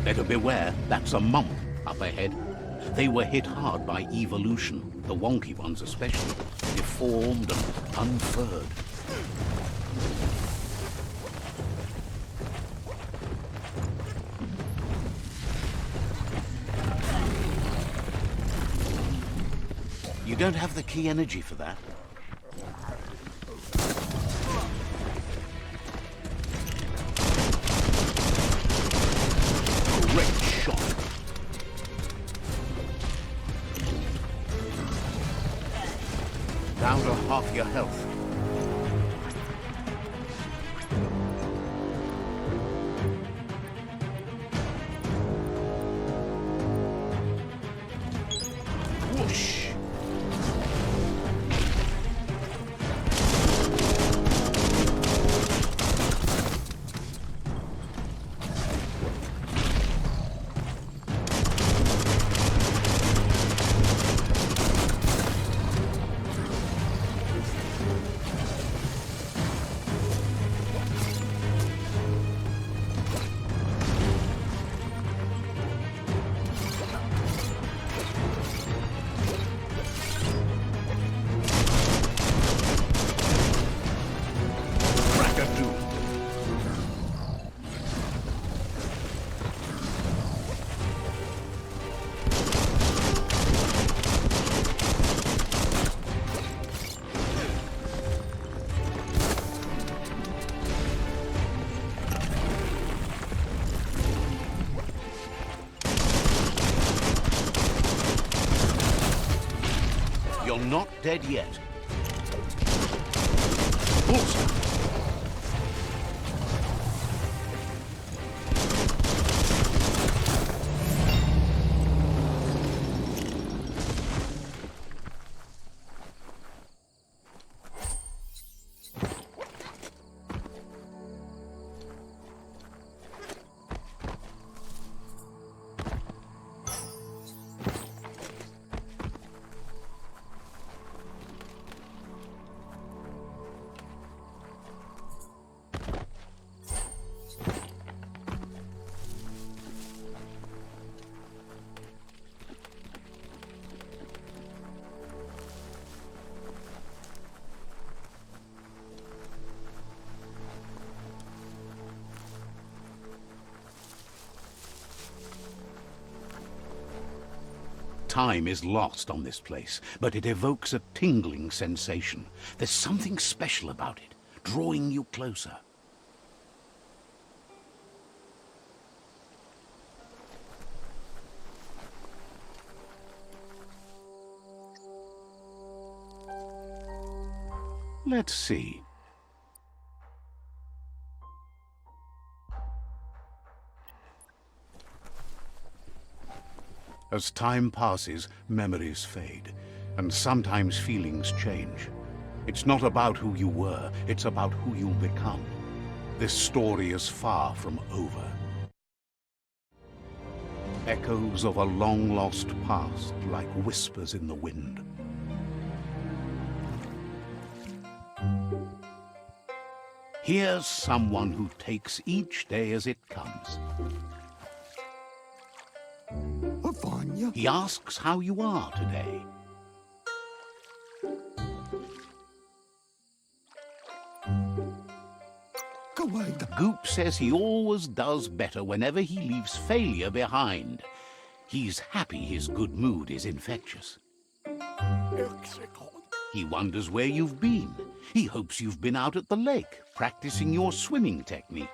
Better beware, that's a mump up ahead. They were hit hard by evolution, the wonky ones especially, deformed and unfurred. You don't have the key energy for that. Great shot. Down to half your health. Whoosh. You're not dead yet. Bullseye. Time is lost on this place, but it evokes a tingling sensation. There's something special about it, drawing you closer. Let's see. As time passes, memories fade, and sometimes feelings change. It's not about who you were, it's about who you'll become. This story is far from over. Echoes of a long-lost past, like whispers in the wind. Here's someone who takes each day as it comes. He asks how you are today. Goop says he always does better whenever he leaves failure behind. He's happy his good mood is infectious. He wonders where you've been. He hopes you've been out at the lake, practicing your swimming technique.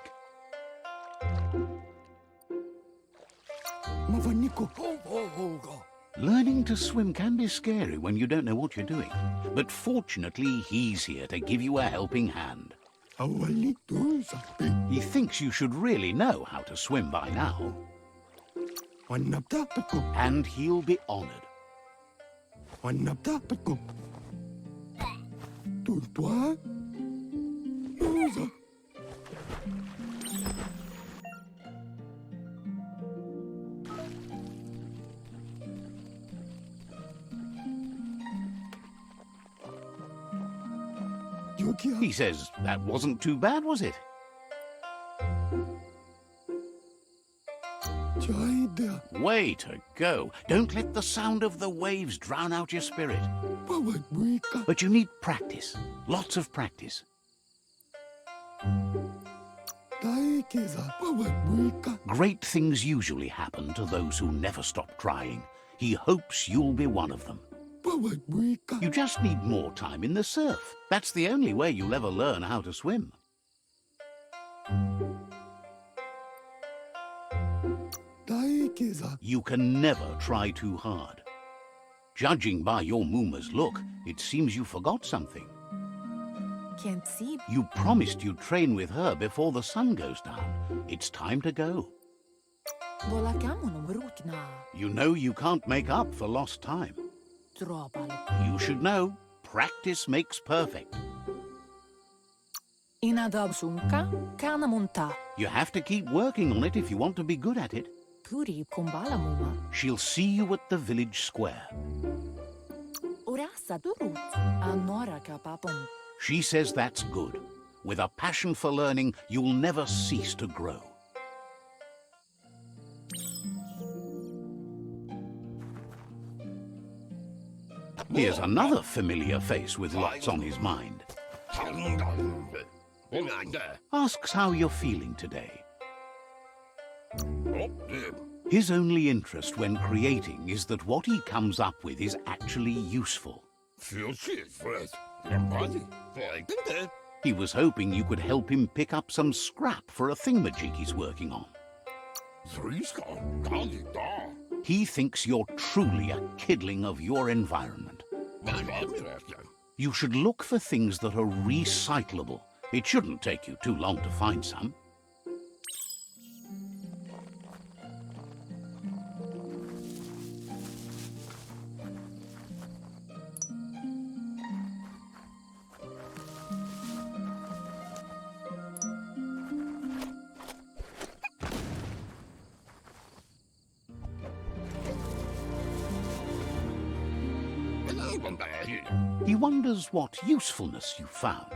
Learning to swim can be scary when you don't know what you're doing, but fortunately he's here to give you a helping hand. He thinks you should really know how to swim by now. And he'll be honored. He says that wasn't too bad, was it? Way to go. Don't let the sound of the waves drown out your spirit. But you need practice. Lots of practice. Great things usually happen to those who never stop trying. He hopes you'll be one of them. You just need more time in the surf. That's the only way you'll ever learn how to swim. You can never try too hard. Judging by your Mooma's look, it seems you forgot something. Can't see. You promised you'd train with her before the sun goes down. It's time to go. You know you can't make up for lost time. You should know, practice makes perfect. You have to keep working on it if you want to be good at it. She'll see you at the village square. She says that's good. With a passion for learning, you'll never cease to grow. Here's another familiar face with lots on his mind. Asks how you're feeling today. His only interest when creating is that what he comes up with is actually useful. He was hoping you could help him pick up some scrap for a thingamajig he's working on. He thinks you're truly a kidling of your environment. You should look for things that are recyclable. It shouldn't take you too long to find some. He wonders what usefulness you found.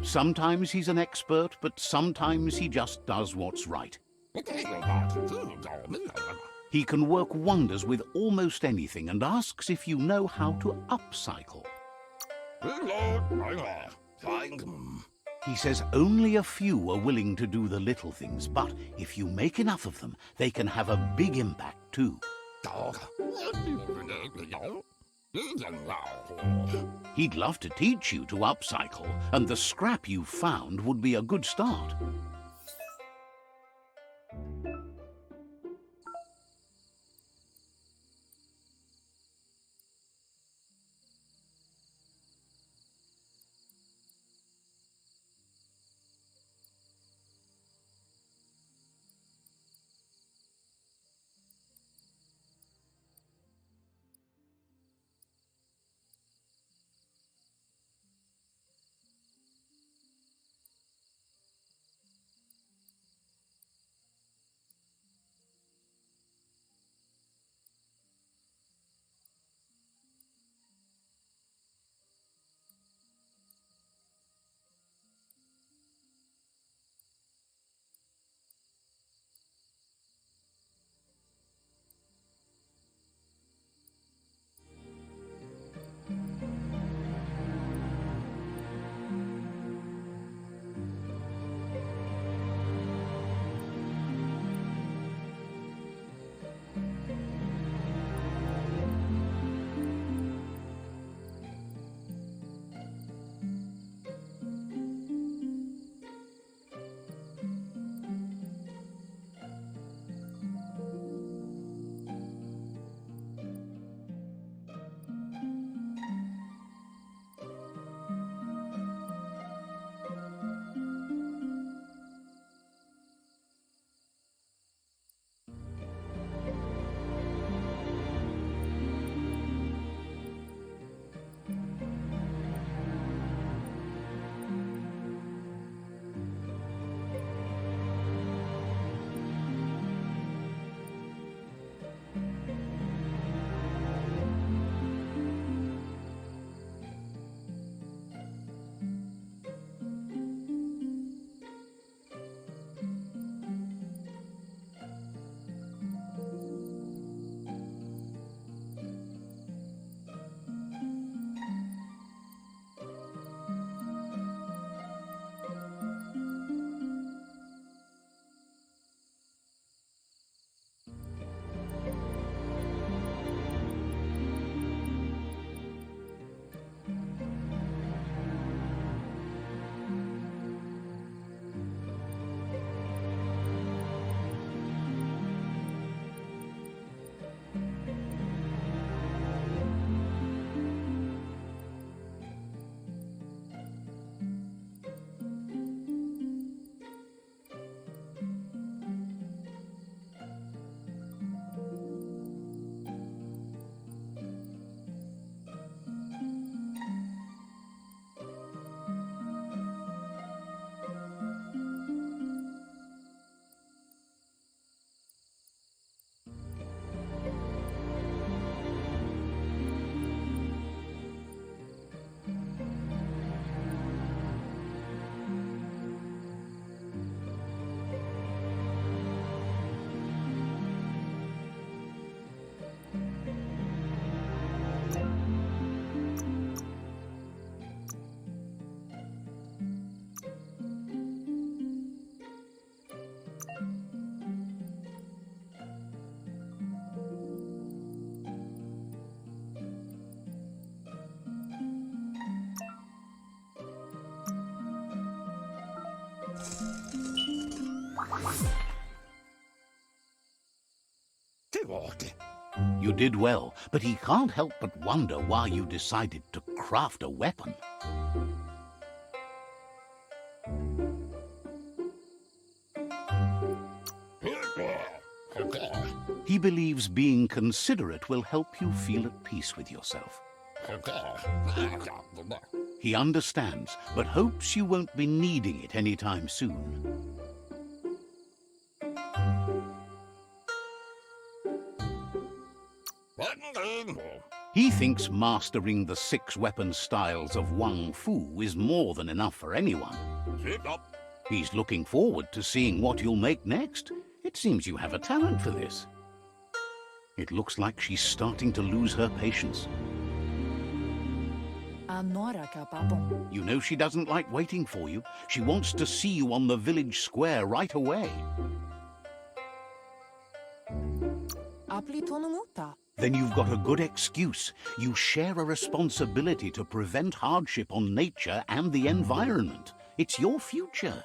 Sometimes he's an expert, but sometimes he just does what's right. He can work wonders with almost anything and asks if you know how to upcycle. He says only a few are willing to do the little things, but if you make enough of them, they can have a big impact too. He'd love to teach you to upcycle, and the scrap you found would be a good start. You did well, but he can't help but wonder why you decided to craft a weapon. He believes being considerate will help you feel at peace with yourself. He understands, but hopes you won't be needing it anytime soon. He thinks mastering the 6 weapon styles of Wang Fu is more than enough for anyone. He's looking forward to seeing what you'll make next. It seems you have a talent for this. It looks like she's starting to lose her patience. You know she doesn't like waiting for you. She wants to see you on the village square right away. Then you've got a good excuse. You share a responsibility to prevent hardship on nature and the environment. It's your future.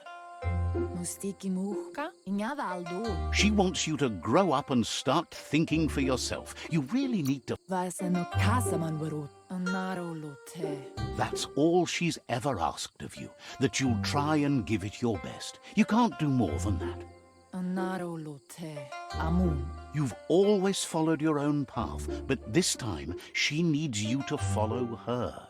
She wants you to grow up and start thinking for yourself. You really need to... That's all she's ever asked of you, that you'll try and give it your best. You can't do more than that. You've always followed your own path, but this time she needs you to follow her.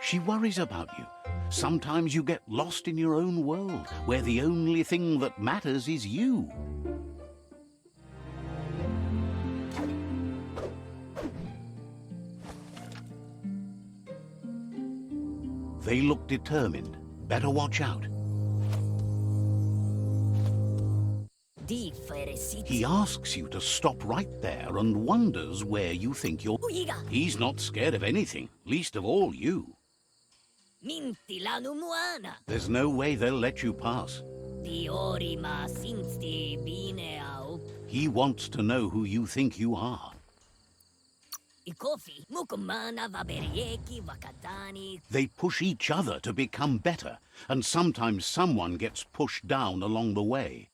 She worries about you. Sometimes you get lost in your own world, where the only thing that matters is you. They look determined. Better watch out. He asks you to stop right there and wonders where you think you're... He's not scared of anything, least of all you. There's no way they'll let you pass. He wants to know who you think you are. They push each other to become better, and sometimes someone gets pushed down along the way.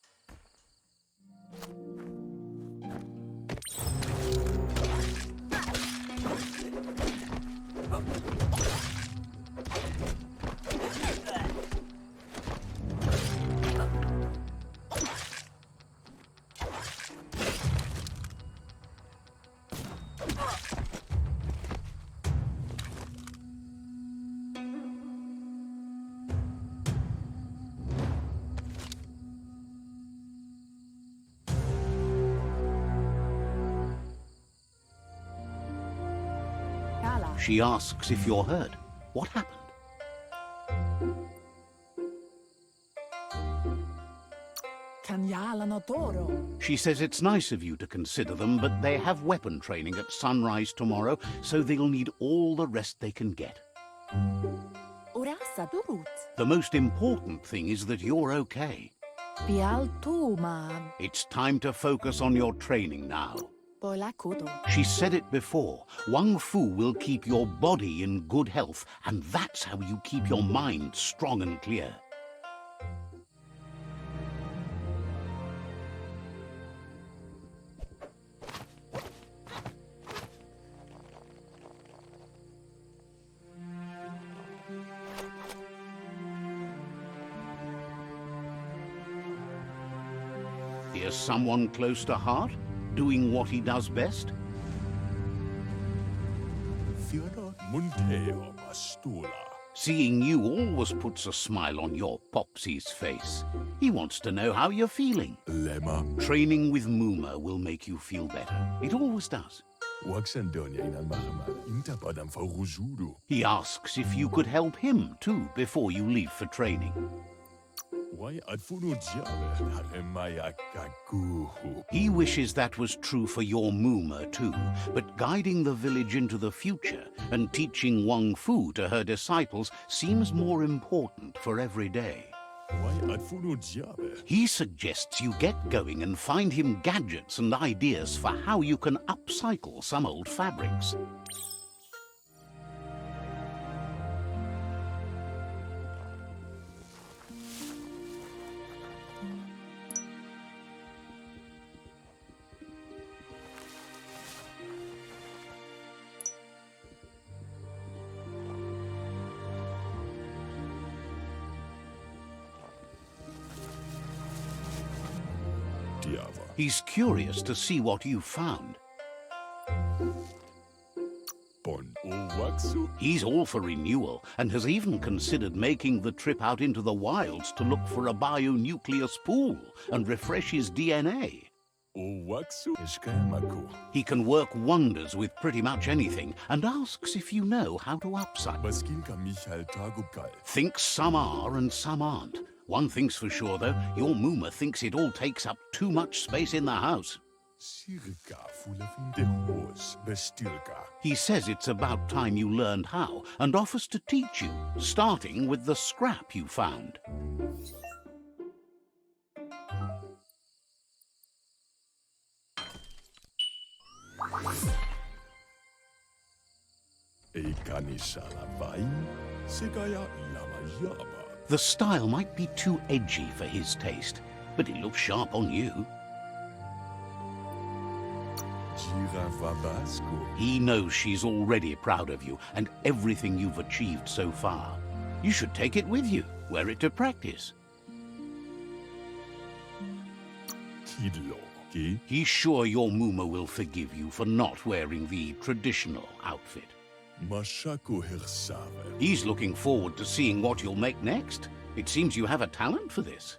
She asks if you're hurt. What happened? She says it's nice of you to consider them, but they have weapon training at sunrise tomorrow, so they'll need all the rest they can get. The most important thing is that you're okay. It's time to focus on your training now. She said it before. Wang Fu will keep your body in good health, and that's how you keep your mind strong and clear. Here's someone close to heart, doing what he does best. Seeing you always puts a smile on your Popsy's face. He wants to know how you're feeling. Training with Muma will make you feel better. It always does. He asks if you could help him too before you leave for training. He wishes that was true for your Muma too, but guiding the village into the future and teaching Wang Fu to her disciples seems more important for every day. He suggests you get going and find him gadgets and ideas for how you can upcycle some old fabrics. He's curious to see what you've found. He's all for renewal and has even considered making the trip out into the wilds to look for a bionucleus pool and refresh his DNA. He can work wonders with pretty much anything and asks if you know how to upcycle. Thinks some are and some aren't. One thing's for sure, though, your Mooma thinks it all takes up too much space in the house. He says it's about time you learned how and offers to teach you, starting with the scrap you found. The style might be too edgy for his taste, but it looks sharp on you. He knows she's already proud of you and everything you've achieved so far. You should take it with you, wear it to practice. He's sure your Mooma will forgive you for not wearing the traditional outfit. He's looking forward to seeing what you'll make next. It seems you have a talent for this.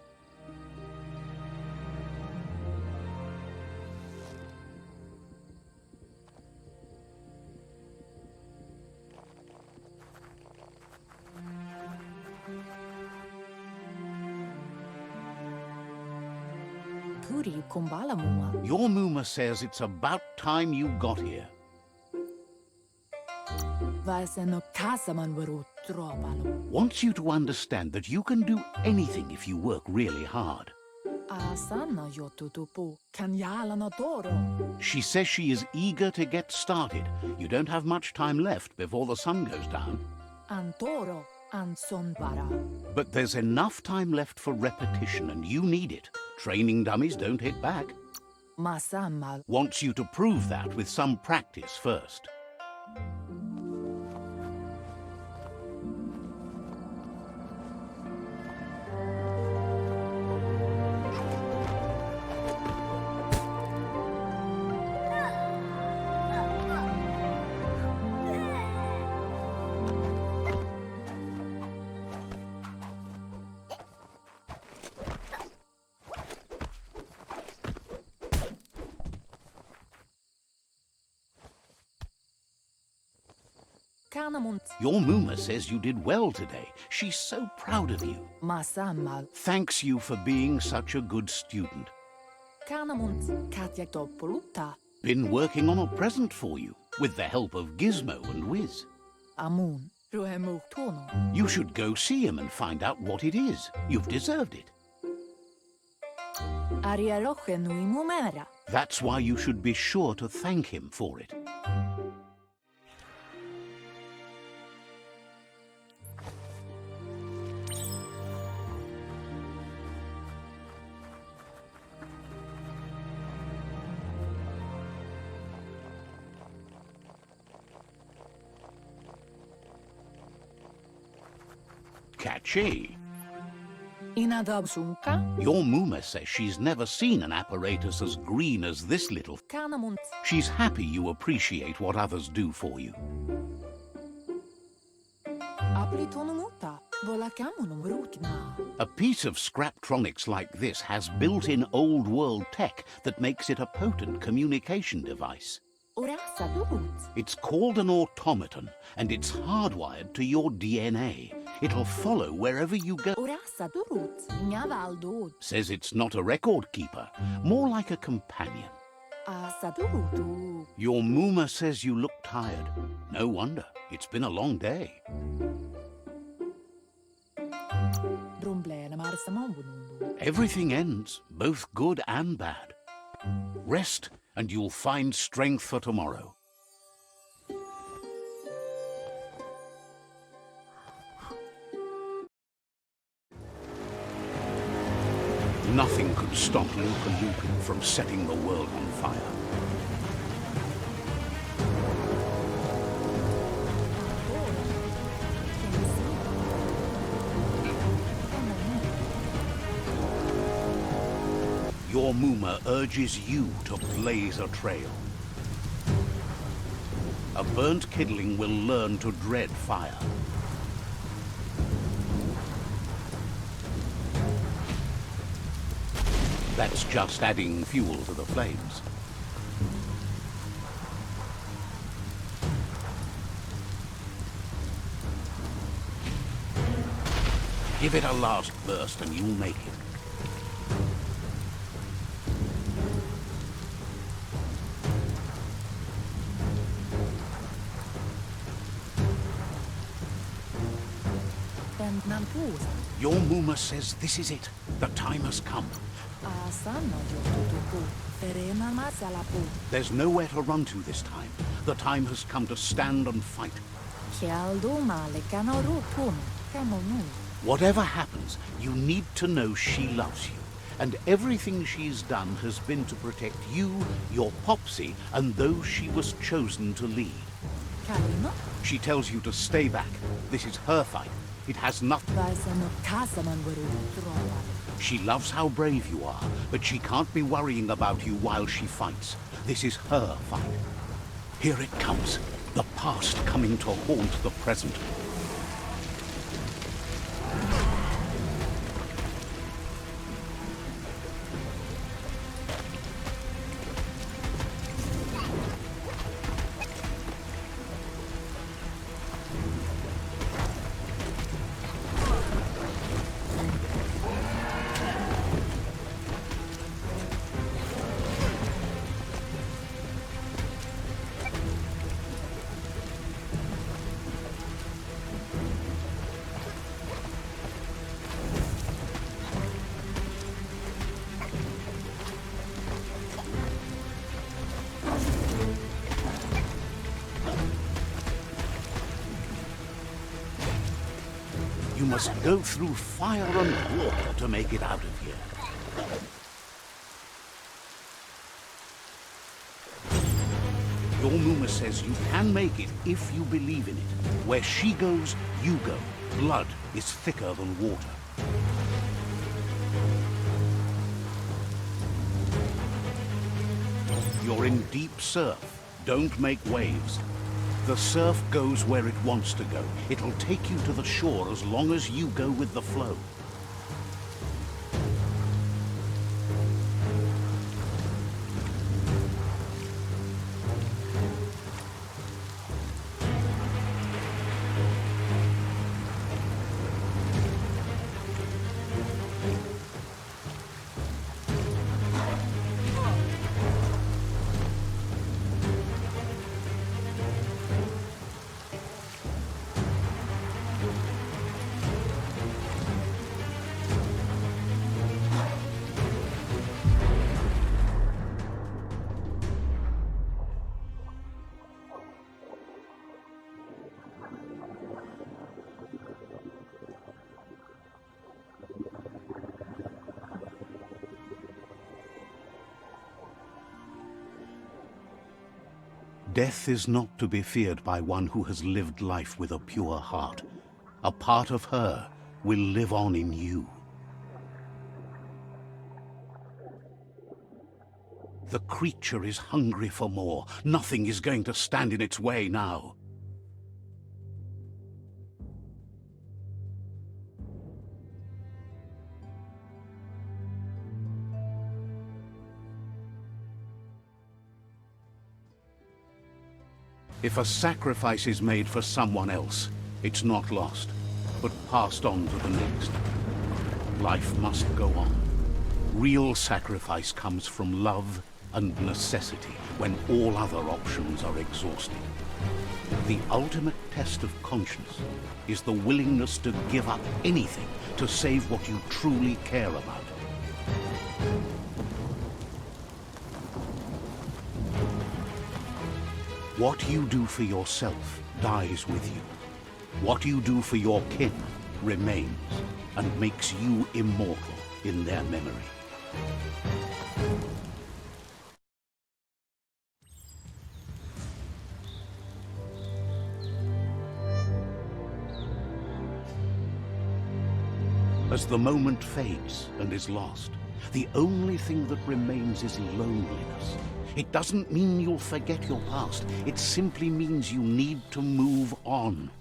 Your Mooma says it's about time you got here. Wants you to understand that you can do anything if you work really hard. She says she is eager to get started. You don't have much time left before the sun goes down. But there's enough time left for repetition, and you need it. Training dummies don't hit back. Wants you to prove that with some practice first. Your Mooma says you did well today. She's so proud of you. Thanks you for being such a good student. Been working on a present for you, with the help of Gizmo and Wiz. You should go see him and find out what it is. You've deserved it. That's why you should be sure to thank him for it. Catchy. Your Mooma says she's never seen an apparatus as green as this little. She's happy you appreciate what others do for you. A piece of Scraptronics like this has built-in old-world tech that makes it a potent communication device. It's called an automaton, and it's hardwired to your DNA. It'll follow wherever you go. Says it's not a record keeper, more like a companion. Your Mooma says you look tired. No wonder, it's been a long day. Everything ends, both good and bad. Rest, and you'll find strength for tomorrow. Nothing could stop Luka from setting the world on fire. Your your Muma urges you to blaze a trail. A burnt kidling will learn to dread fire. That's just adding fuel to the flames. Give it a last burst and you'll make it. Your Muma says this is it. The time has come. There's nowhere to run to this time. The time has come to stand and fight. Whatever happens, you need to know she loves you. And everything she's done has been to protect you, your Popsy, and those she was chosen to lead. She tells you to stay back. This is her fight. It has nothing. She loves how brave you are, but she can't be worrying about you while she fights. This is her fight. Here it comes. The past coming to haunt the present. You must go through fire and water to make it out of here. Your Muma says you can make it if you believe in it. Where she goes, you go. Blood is thicker than water. You're in deep surf. Don't make waves. The surf goes where it wants to go. It'll take you to the shore as long as you go with the flow. Death is not to be feared by one who has lived life with a pure heart. A part of her will live on in you. The creature is hungry for more. Nothing is going to stand in its way now. If a sacrifice is made for someone else, it's not lost, but passed on to the next. Life must go on. Real sacrifice comes from love and necessity when all other options are exhausted. The ultimate test of conscience is the willingness to give up anything to save what you truly care about. What you do for yourself dies with you. What you do for your kin remains and makes you immortal in their memory. As the moment fades and is lost, The only thing that remains is loneliness. It doesn't mean you'll forget your past. It simply means you need to move on.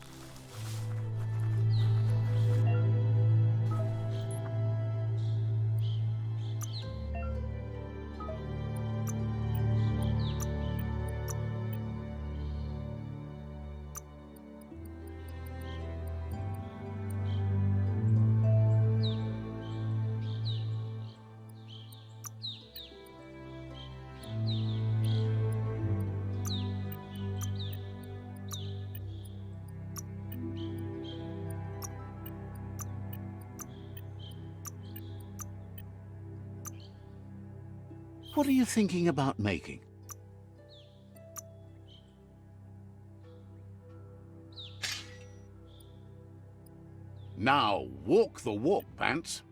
What are you thinking about making? Now, walk the walk, Pants.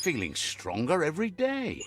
Feeling stronger every day.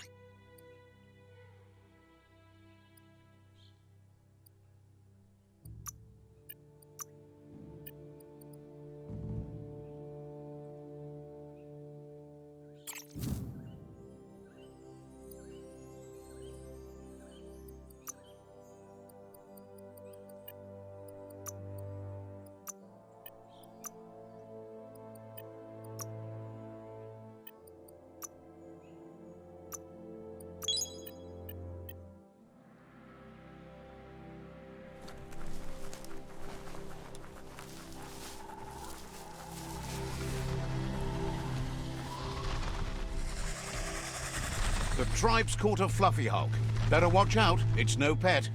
The tribe's caught a fluffy hulk. Better watch out, it's no pet.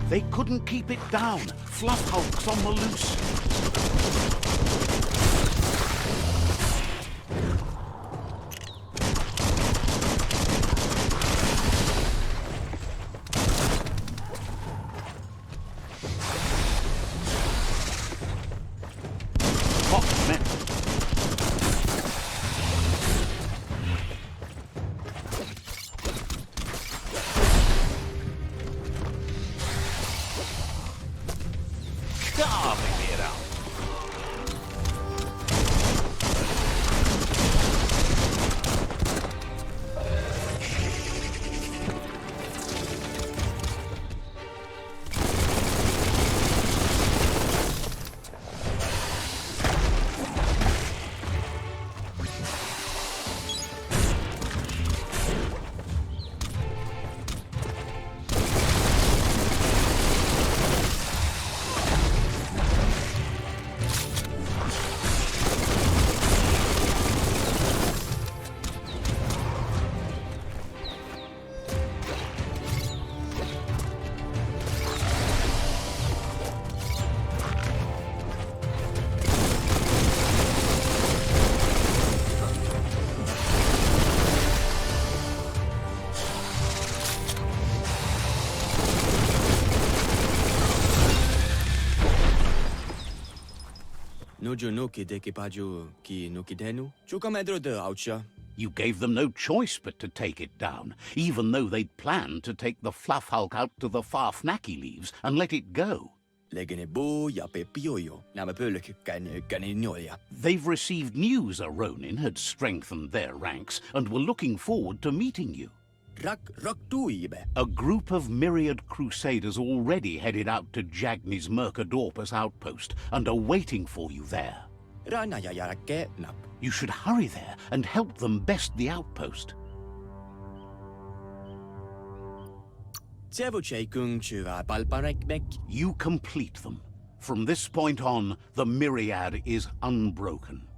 They couldn't keep it down. Fluff hulk's on the loose. You gave them no choice but to take it down, even though they'd planned to take the Fluff Hulk out to the Farfnaki leaves and let it go. They've received news a Ronin had strengthened their ranks and were looking forward to meeting you. A group of myriad crusaders already headed out to Jagni's Mercadorpus outpost and are waiting for you there. You should hurry there and help them best the outpost. You complete them. From this point on, the myriad is unbroken.